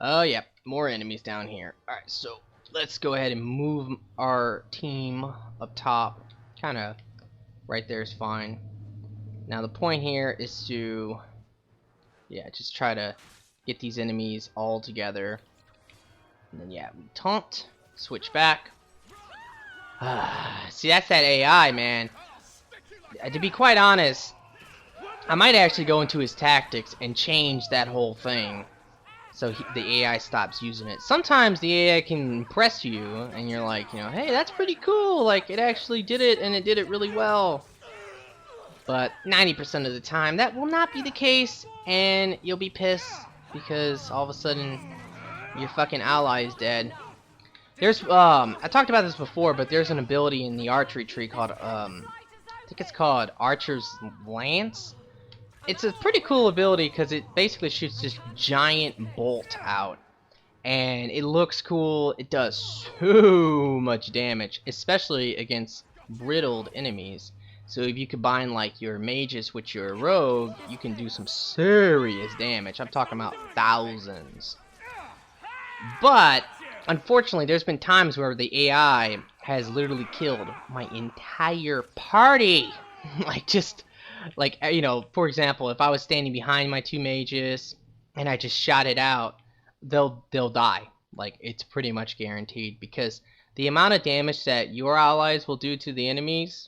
Oh, yeah, more enemies down here. Alright, so let's go ahead and move our team up top. Kind of right there is fine. Now the point here is to, yeah, just try to get these enemies all together. And then, yeah, we taunt, switch back. See, that's that AI, man. To be quite honest, I might actually go into his tactics and change that whole thing. So the AI stops using it. Sometimes the AI can impress you, and you're like, hey, that's pretty cool. Like, it actually did it, and it did it really well. But 90% of the time, that will not be the case, and you'll be pissed because all of a sudden your fucking ally is dead. There's I talked about this before, but there's an ability in the archery tree called I think it's called Archer's Lance. It's a pretty cool ability because it basically shoots this giant bolt out, and it looks cool. It does so much damage, especially against brittled enemies. So if you combine like your mages with your rogue, you can do some serious damage. I'm talking about thousands. But unfortunately, there's been times where the AI has literally killed my entire party. Like, just like, for example, if I was standing behind my two mages and I just shot it out, they'll die. Like, it's pretty much guaranteed, because the amount of damage that your allies will do to the enemies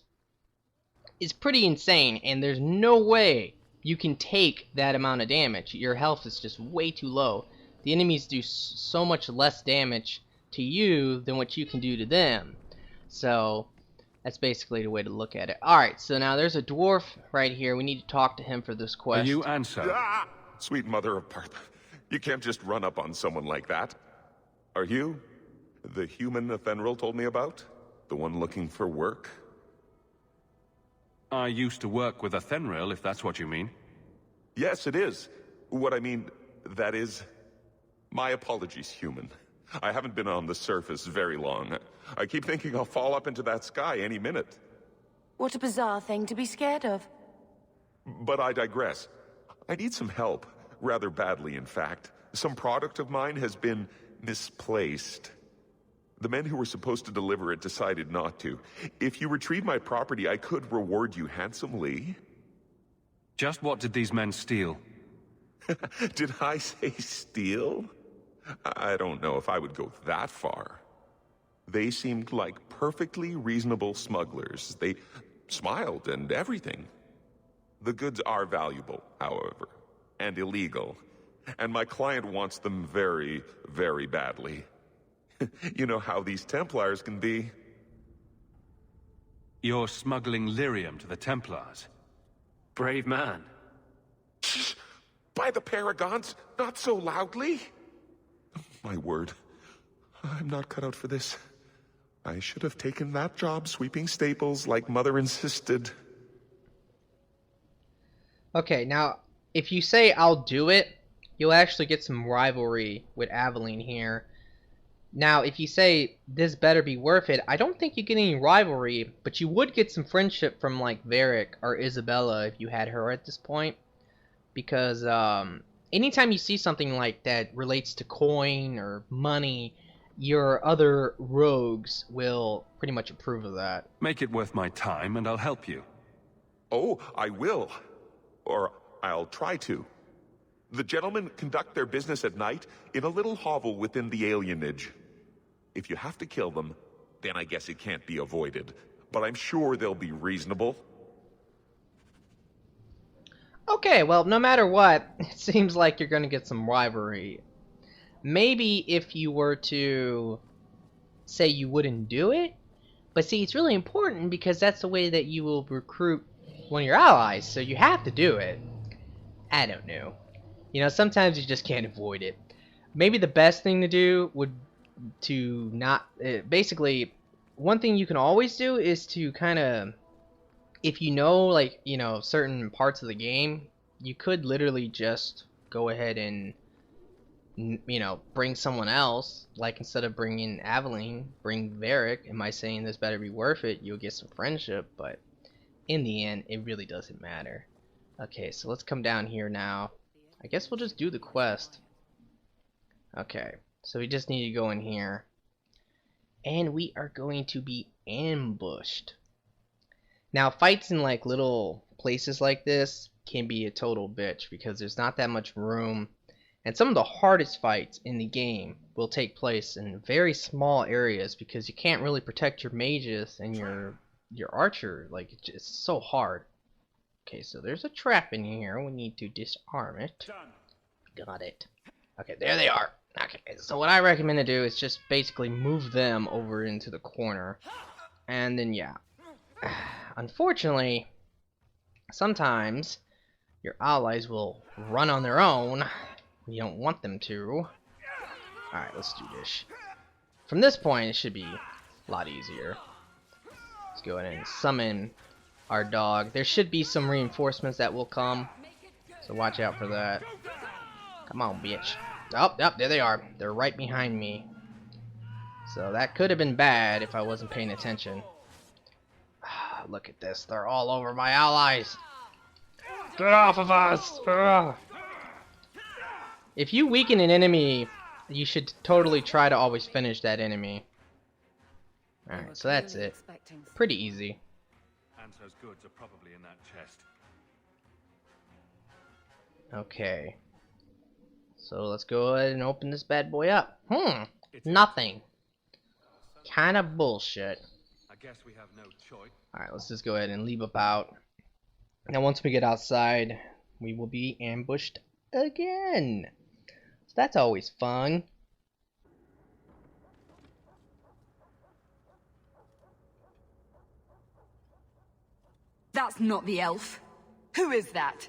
is pretty insane, and there's no way you can take that amount of damage. Your health is just way too low. The enemies do so much less damage to you than what you can do to them. So that's basically the way to look at it. Alright, so now there's a dwarf right here. We need to talk to him for this Are quest. you Anso? Ah! Sweet mother of Partha. You can't just run up on someone like that. Are you the human Fenris told me about? The one looking for work? I used to work with a Fenris, if that's what you mean. Yes, it is. What I mean, that is... My apologies, human. I haven't been on the surface very long. I keep thinking I'll fall up into that sky any minute. What a bizarre thing to be scared of. But I digress. I need some help. Rather badly, in fact. Some product of mine has been misplaced. The men who were supposed to deliver it decided not to. If you retrieve my property, I could reward you handsomely. Just what did these men steal? Did I say steal? I don't know if I would go that far. They seemed like perfectly reasonable smugglers. They smiled and everything. The goods are valuable, however, and illegal. And my client wants them very, very badly. You know how these Templars can be. You're smuggling lyrium to the Templars. Brave man. Shh! By the Paragons, not so loudly! My word. I'm not cut out for this. I should have taken that job sweeping stables like Mother insisted. Okay, now, if you say I'll do it, you'll actually get some rivalry with Aveline here. Now, if you say this better be worth it, I don't think you get any rivalry, but you would get some friendship from, like, Varric or Isabella if you had her at this point. Because, anytime you see something like that relates to coin or money, your other rogues will pretty much approve of that. Make it worth my time and I'll help you. Oh, I will. Or I'll try to. The gentlemen conduct their business at night in a little hovel within the alienage. If you have to kill them, then I guess it can't be avoided. But I'm sure they'll be reasonable. Okay, well, no matter what, it seems like you're going to get some rivalry. Maybe if you were to say you wouldn't do it, but see, it's really important because that's the way that you will recruit one of your allies, so you have to do it. I don't know. Sometimes you just can't avoid it. Maybe the best thing to do would to not... basically, one thing you can always do is to kind of... If you know, like, certain parts of the game, you could literally just go ahead and, bring someone else. Like, instead of bringing Aveline, bring Varric. Am I saying this better be worth it? You'll get some friendship, but in the end, it really doesn't matter. Okay, so let's come down here now. I guess we'll just do the quest. Okay, so we just need to go in here. And we are going to be ambushed. Now, fights in like little places like this can be a total bitch because there's not that much room. And some of the hardest fights in the game will take place in very small areas because you can't really protect your mages and your archer. Like, it's just so hard. Okay, so there's a trap in here. We need to disarm it. Got it. Okay, there they are. Okay, so what I recommend to do is just basically move them over into the corner. And then, yeah. Unfortunately, sometimes your allies will run on their own. You don't want them to. Alright, let's do this. From this point, it should be a lot easier. Let's go ahead and summon our dog. There should be some reinforcements that will come, so watch out for that. Come on, bitch. Oh, there they are. They're right behind me. So that could have been bad if I wasn't paying attention. Look at this. They're all over my allies. Get off of us! If you weaken an enemy, you should totally try to always finish that enemy. Alright, so that's it. Pretty easy. Anso's goods are probably in that chest. Okay. So let's go ahead and open this bad boy up. Nothing. Kinda bullshit. I guess we have no choice. Alright, let's just go ahead and leave up out. Now once we get outside, we will be ambushed again. So that's always fun. That's not the elf. Who is that?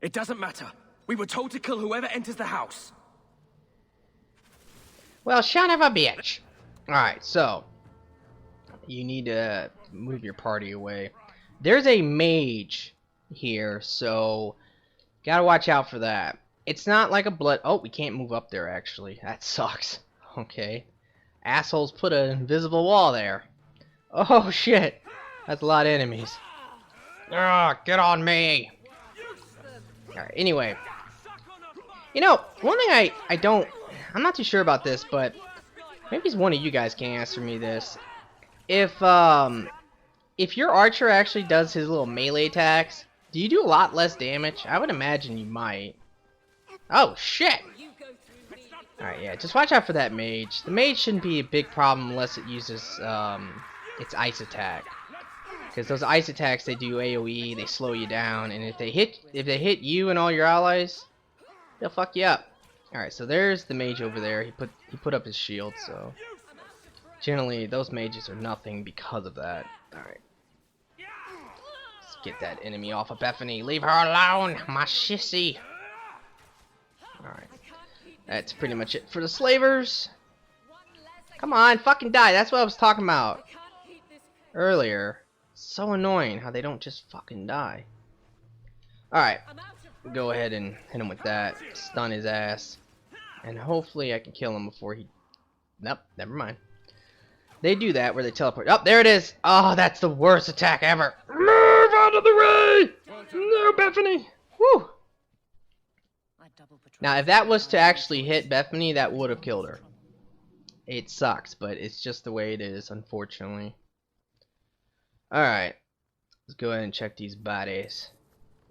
It doesn't matter. We were told to kill whoever enters the house. Well, son of a bitch. Alright, so you need to move your party away. There's a mage here, so gotta watch out for that. It's not like a blood... Oh, we can't move up there, actually. That sucks. Okay. Assholes put an invisible wall there. Oh, shit. That's a lot of enemies. Get on me. Alright, anyway. You know, one thing I'm not too sure about this, but maybe one of you guys can answer me this. If your archer actually does his little melee attacks, do you do a lot less damage? I would imagine you might. Oh, shit! Alright, yeah, just watch out for that mage. The mage shouldn't be a big problem unless it uses its ice attack. Because those ice attacks, they do AoE, they slow you down, and if they hit you and all your allies, they'll fuck you up. Alright, so there's the mage over there. He put up his shield, so generally those mages are nothing because of that. Alright. Let's get that enemy off of Bethany. Leave her alone, my shissy. Alright. That's pretty much it for the slavers. Come on, fucking die. That's what I was talking about earlier. So annoying how they don't just fucking die. Alright. Go ahead and hit him with that. Stun his ass. And hopefully I can kill him before he... Nope, never mind. They do that where they teleport. Oh, there it is! Oh, that's the worst attack ever! Move out of the way! No, Bethany! Woo! Now, if that was to actually hit Bethany, that would have killed her. It sucks, but it's just the way it is, unfortunately. Alright. Let's go ahead and check these bodies.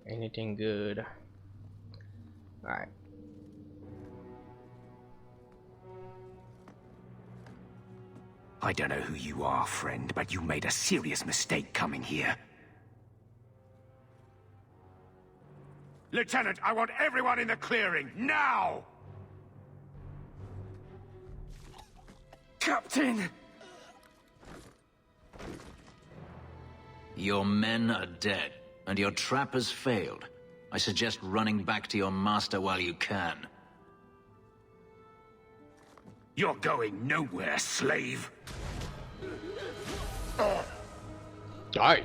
Anything good? Alright. I don't know who you are, friend, but you made a serious mistake coming here. Lieutenant, I want everyone in the clearing, now! Captain! Your men are dead, and your trap has failed. I suggest running back to your master while you can. You're going nowhere, slave! Die.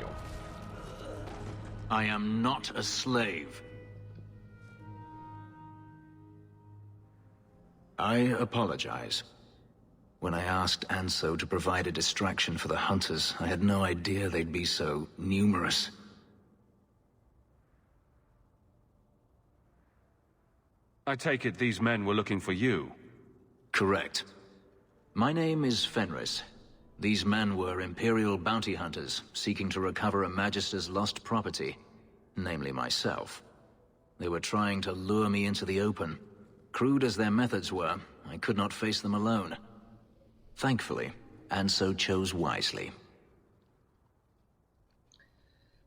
I am not a slave. I apologize. When I asked Anso to provide a distraction for the hunters, I had no idea they'd be so numerous. I take it these men were looking for you. Correct. My name is Fenris. These men were Imperial bounty hunters seeking to recover a Magister's lost property, namely myself. They were trying to lure me into the open. Crude as their methods were, I could not face them alone. Thankfully, Anso chose wisely.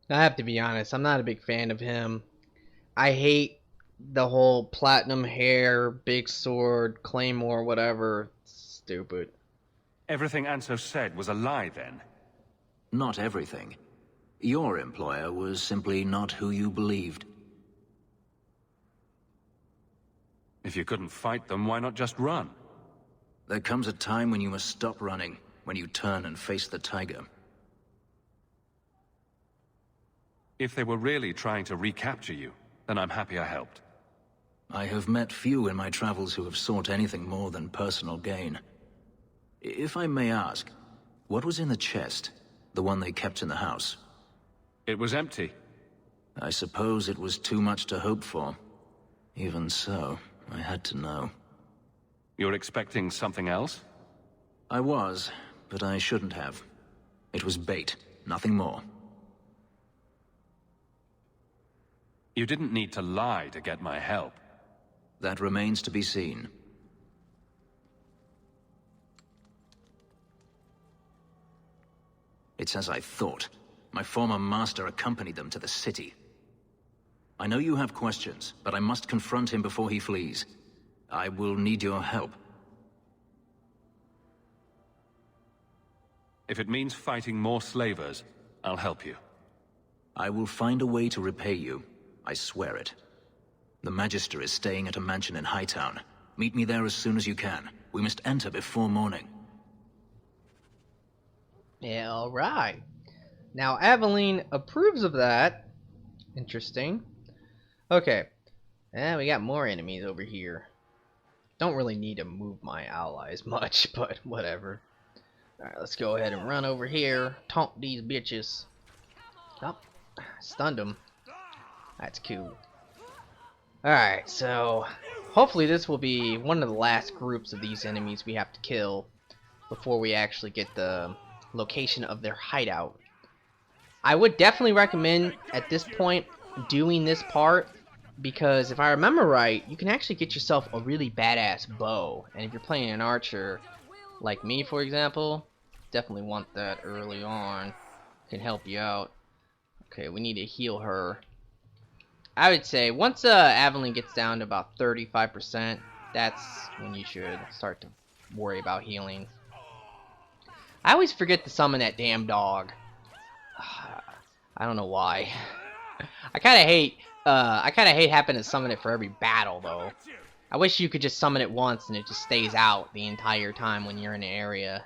I have to be honest, I'm not a big fan of him. I hate the whole platinum hair, big sword, claymore, whatever. It's stupid. Everything Anso said was a lie, then? Not everything. Your employer was simply not who you believed. If you couldn't fight them, why not just run? There comes a time when you must stop running, when you turn and face the tiger. If they were really trying to recapture you, then I'm happy I helped. I have met few in my travels who have sought anything more than personal gain. If I may ask, what was in the chest? The one they kept in the house? It was empty. I suppose it was too much to hope for. Even so, I had to know. You're expecting something else? I was, but I shouldn't have. It was bait, nothing more. You didn't need to lie to get my help. That remains to be seen. It's as I thought. My former master accompanied them to the city. I know you have questions, but I must confront him before he flees. I will need your help. If it means fighting more slavers, I'll help you. I will find a way to repay you. I swear it. The Magister is staying at a mansion in Hightown. Meet me there as soon as you can. We must enter before morning. Yeah, alright. Now, Aveline approves of that. Interesting. Okay. And we got more enemies over here. Don't really need to move my allies much, but whatever. Alright, let's go ahead and run over here. Taunt these bitches. Oh, stunned them. That's cool. Alright, so hopefully this will be one of the last groups of these enemies we have to kill before we actually get the location of their hideout. I would definitely recommend at this point doing this part, because if I remember right, you can actually get yourself a really badass bow, and if you're playing an archer like me, for example, definitely want that early on. Can help you out. Okay, we need to heal her. I would say once Aveline gets down to about 35%, that's when you should start to worry about healing. I always forget to summon that damn dog. I don't know why. I kind of hate having to summon it for every battle, though. I wish you could just summon it once and it just stays out the entire time when you're in an area.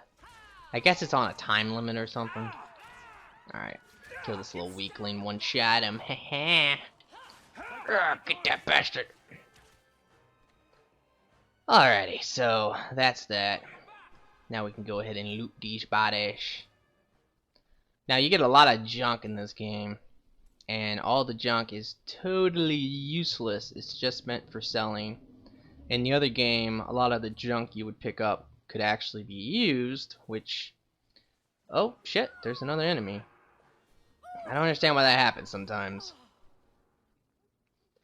I guess it's on a time limit or something. Alright, kill this little weakling, one shot him. Heh. Get that bastard. Alrighty, so that's that. Now we can go ahead and loot these bodies. Now you get a lot of junk in this game, and all the junk is totally useless. It's just meant for selling. In the other game, a lot of the junk you would pick up could actually be used, which... Oh, shit, there's another enemy. I don't understand why that happens sometimes.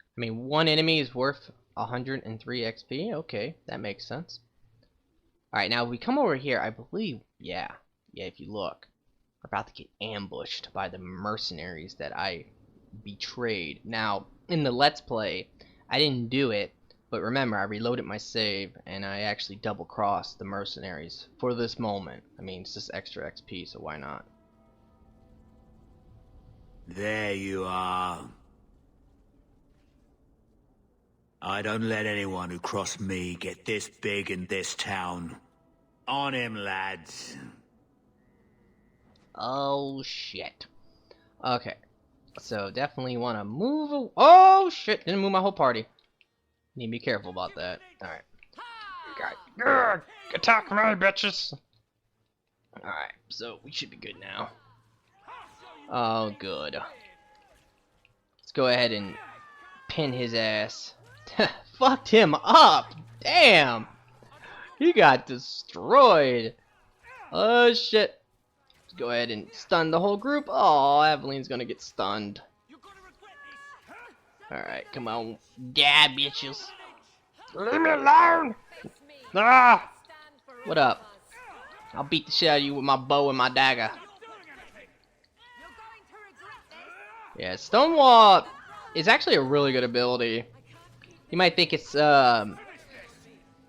I mean, one enemy is worth 103 XP. Okay, that makes sense. Alright, now if we come over here, I believe, yeah, if you look, we're about to get ambushed by the mercenaries that I betrayed. Now, in the Let's Play, I didn't do it, but remember, I reloaded my save, and I actually double-crossed the mercenaries for this moment. I mean, it's just extra XP, so why not? There you are. I don't let anyone who cross me get this big in this town. On him, lads. Oh, shit. Okay. So, definitely want to move... Oh, shit! Didn't move my whole party. Need to be careful about that. Alright. Attack me, bitches! Alright, so we should be good now. Oh, good. Let's go ahead and pin his ass. Fucked him up! Damn! He got destroyed. Oh shit. Let's go ahead and stun the whole group. Oh, Eveline's gonna get stunned. Alright, come on. Yeah, bitches. Leave me alone! Ah! What up? I'll beat the shit out of you with my bow and my dagger. Yeah, Stonewall is actually a really good ability. You might think it's, I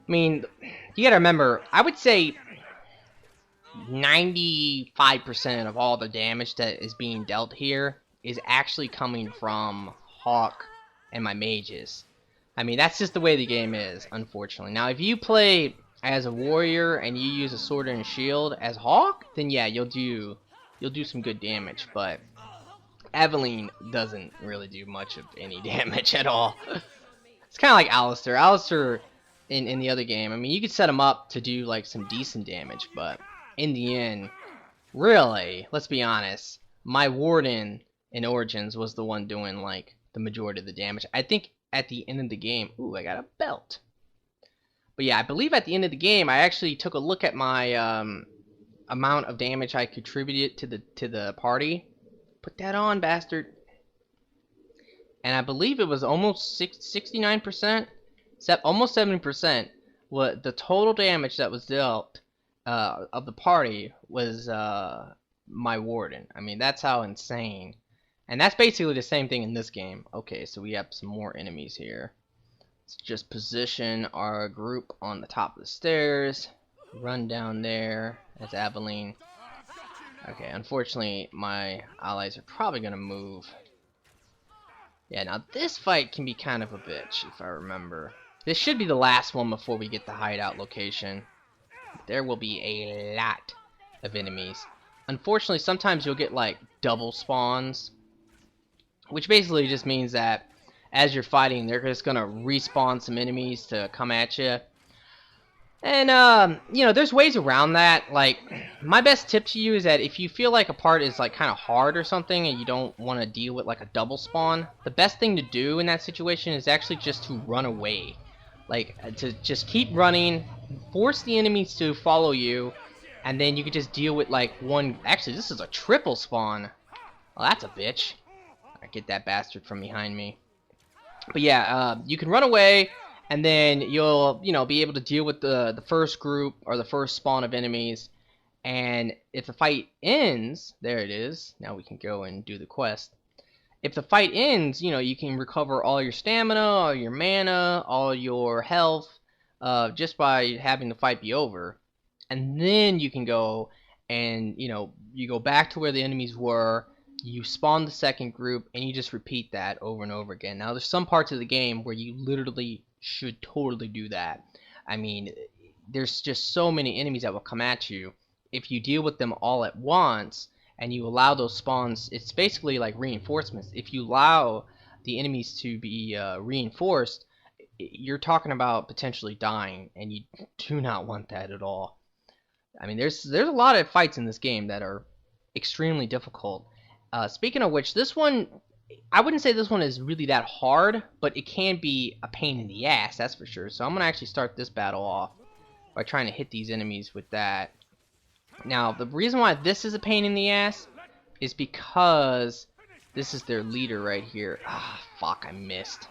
mean, you gotta remember, I would say 95% of all the damage that is being dealt here is actually coming from Hawk and my mages. I mean, that's just the way the game is, unfortunately. Now, if you play as a warrior and you use a sword and a shield as Hawk, then yeah, you'll do some good damage, but Eveline doesn't really do much of any damage at all. It's kind of like Alistair. Alistair in the other game, I mean, you could set him up to do like some decent damage, but in the end, really, let's be honest, my Warden in Origins was the one doing like the majority of the damage. I think at the end of the game, ooh, I got a belt. But yeah, I believe at the end of the game, I actually took a look at my amount of damage I contributed to the party. Put that on, bastard. And I believe it was almost 69%, almost 70%. What the total damage that was dealt of the party was my Warden. I mean, that's how insane. And that's basically the same thing in this game. Okay, so we have some more enemies here. Let's just position our group on the top of the stairs. Run down there as Aveline. Okay, unfortunately, my allies are probably going to move. Yeah, now this fight can be kind of a bitch, if I remember. This should be the last one before we get the hideout location. There will be a lot of enemies. Unfortunately, sometimes you'll get, like, double spawns. Which basically just means that as you're fighting, they're just going to respawn some enemies to come at you. And, you know, there's ways around that. Like, my best tip to you is that if you feel like a part is, like, kind of hard or something and you don't want to deal with, like, a double spawn, the best thing to do in that situation is actually just to run away. Like, to just keep running, force the enemies to follow you, and then you can just deal with, like, one... Actually, this is a triple spawn. Well, that's a bitch. Alright, get that bastard from behind me. But yeah, you can run away, and then you'll, you know, be able to deal with the first group or the first spawn of enemies. And if the fight ends, there it is. Now we can go and do the quest. If the fight ends, you know, you can recover all your stamina, all your mana, all your health, just by having the fight be over. And then you can go and, you know, you go back to where the enemies were. You spawn the second group, and you just repeat that over and over again. Now, there's some parts of the game where you literally should totally do that. I mean, there's just so many enemies that will come at you. If you deal with them all at once, and you allow those spawns, it's basically like reinforcements. If you allow the enemies to be reinforced, you're talking about potentially dying, and you do not want that at all. I mean, there's a lot of fights in this game that are extremely difficult. Speaking of which, this one, I wouldn't say this one is really that hard, but it can be a pain in the ass, that's for sure. So I'm going to actually start this battle off by trying to hit these enemies with that. Now, the reason why this is a pain in the ass is because this is their leader right here. Ah, fuck, I missed.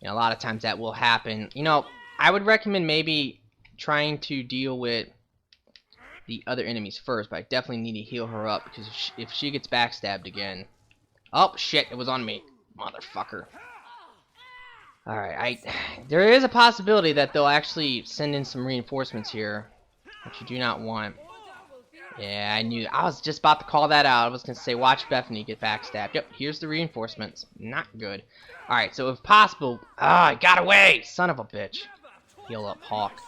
You know, a lot of times that will happen. You know, I would recommend maybe trying to deal with the other enemies first, but I definitely need to heal her up, because if she gets backstabbed again... Oh, shit, it was on me. Motherfucker. Alright, there is a possibility that they'll actually send in some reinforcements here, which you do not want. Yeah, I was just about to call that out. I was going to say, watch Bethany get backstabbed. Yep, here's the reinforcements. Not good. Alright, so if possible... Ah, I got away! Son of a bitch. Heal up, Hawk.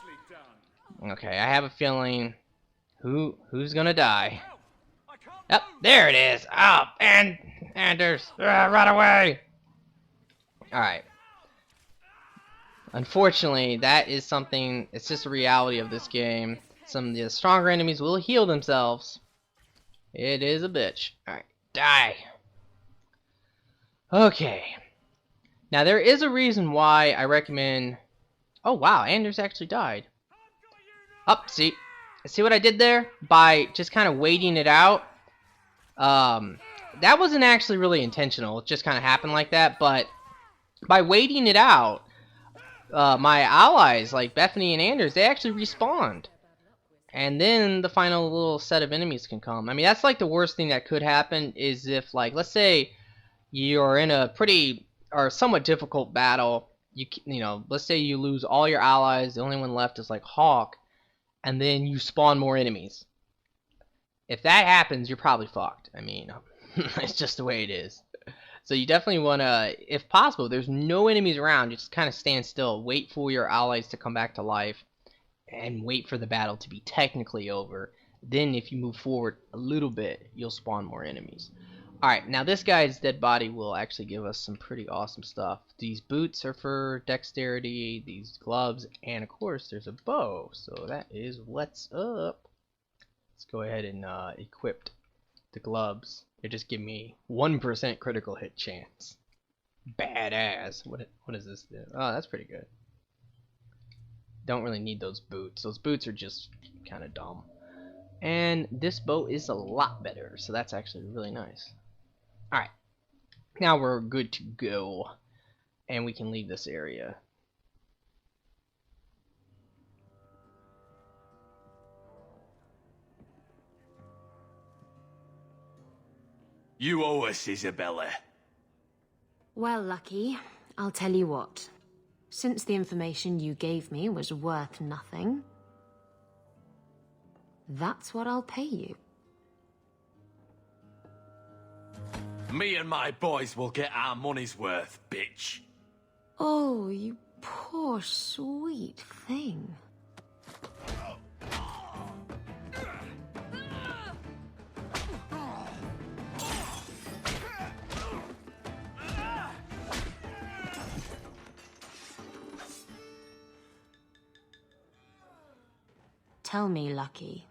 Okay, I have a feeling... Who's gonna die? Yep, there it is. Oh, and Anders, run away! Alright. Unfortunately, that is something, it's just a reality of this game. Some of the stronger enemies will heal themselves. It is a bitch. Alright, die. Okay. Now, there is a reason why I recommend... Oh, wow, Anders actually died. Up, see what I did there? By just kind of waiting it out. That wasn't actually really intentional. It just kind of happened like that. But by waiting it out, my allies like Bethany and Anders, they actually respawned. And then the final little set of enemies can come. I mean, that's like the worst thing that could happen is if, like, let's say you're in a pretty or somewhat difficult battle. You know, let's say you lose all your allies. The only one left is like Hawk, and then you spawn more enemies. If that happens, you're probably fucked. I mean, it's just the way it is. So you definitely want to, if possible, there's no enemies around, just kind of stand still, wait for your allies to come back to life, and wait for the battle to be technically over. Then if you move forward a little bit, you'll spawn more enemies. Alright, now this guy's dead body will actually give us some pretty awesome stuff. These boots are for dexterity, these gloves, and of course there's a bow. So that is what's up. Let's go ahead and equip the gloves. They just give me 1% critical hit chance. Badass. What does this do? Oh, that's pretty good. Don't really need those boots. Those boots are just kind of dumb. And this bow is a lot better, so that's actually really nice. Alright, now we're good to go, and we can leave this area. You owe us, Isabella. Well, Lucky, I'll tell you what. Since the information you gave me was worth nothing, that's what I'll pay you. Me and my boys will get our money's worth, bitch. Oh, you poor sweet thing. Tell me, Lucky,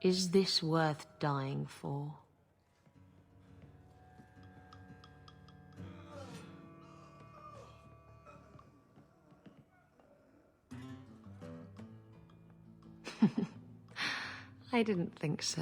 is this worth dying for? I didn't think so.